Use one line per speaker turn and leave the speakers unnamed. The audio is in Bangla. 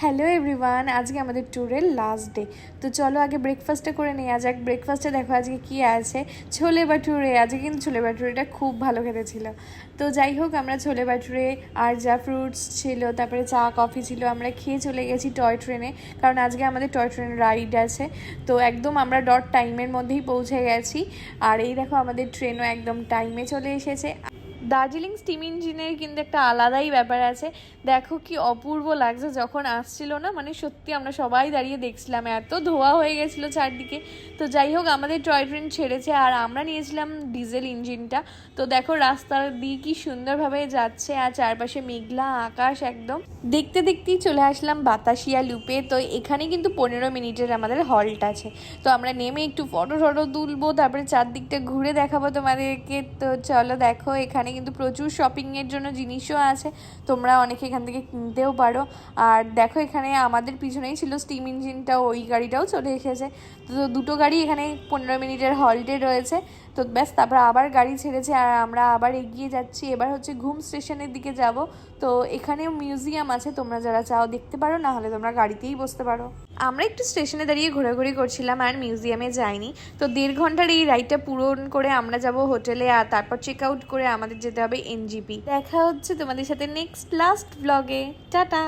হ্যালো এভরিওয়ান, আজকে আমাদের ট্যুরের লাস্ট ডে। তো চলো আগে ব্রেকফাস্টটা করে নেওয়া যাক। ব্রেকফাস্টে দেখো আজকে কি আছে, ছোলে ভাটুরে। আজকে কিন্তু ছোলে ভাটুরেটা খুব ভালো খেতে ছিল। তো যাই হোক, আমরা ছোলে ভাটুরে আর যা ফ্রুটস ছিল, তারপরে চা কফি ছিল, আমরা খেয়ে চলে গেছি টয় ট্রেনে, কারণ আজকে আমাদের টয় ট্রেন রাইড আছে। তো একদম আমরা ডট টাইমের মধ্যেই পৌঁছে গেছি। আর এই দেখো আমাদের ট্রেনও একদম টাইমে চলে এসেছে। দার্জিলিং স্টিম ইঞ্জিনের কিন্তু একটা আলাদাই ব্যাপার আছে। দেখো কি অপূর্ব লাগছে যখন আসছিল না, মানে সত্যি আমরা সবাই দাঁড়িয়ে দেখছিলাম, এত ধোয়া হয়ে গেছিলো চারদিকে। তো যাই হোক, আমাদের টয় ট্রেন ছেড়েছে আর আমরা নিয়েছিলাম ডিজেল ইঞ্জিনটা। তো দেখো রাস্তার দিয়ে কি সুন্দরভাবে যাচ্ছে আর চারপাশে মেঘলা আকাশ একদম। দেখতে দেখতেই চলে আসলাম বাতাসিয়া লুপে। তো এখানে কিন্তু 15 মিনিটের আমাদের হল্ট আছে। তো আমরা নেমে একটু ফটো তুলবো, তারপরে চারদিকটা ঘুরে দেখাবো তোমাদেরকে। তো চলো দেখো, এখানে কিন্তু প্রচুর শপিংয়ের জন্য জিনিসও আছে, তোমরা অনেকে এখান থেকে কিনতেও পারো। আর দেখো এখানে আমাদের পিছনেই ছিল স্টিম ইঞ্জিনটা, ওই গাড়িটাও চলে এসেছে। তো দুটো গাড়ি এখানে 15 মিনিটের হল্টে রয়েছে। তো ব্যাস, তারপর আবার গাড়ি ছেড়েছে আর আমরা আবার এগিয়ে যাচ্ছি। এবার হচ্ছে ঘুম স্টেশনের দিকে যাব। তো এখানেও মিউজিয়াম আছে, তোমরা যারা চাও দেখতে পারো, না হলে তোমরা গাড়িতেই বসতে পারো। আমরা একটু স্টেশনে দাঁড়িয়ে ঘোরাঘুরি করছিলাম আর মিউজিয়ামে যাইনি। তো 1.5 ঘন্টার এই রাইডটা পূরণ করে আমরা যাব হোটেলে, আর তারপর চেক আউট করে আমাদের যেতে হবে এনজিপি। দেখা হচ্ছে তোমাদের সাথে নেক্সট লাস্ট ব্লগে। টাটা।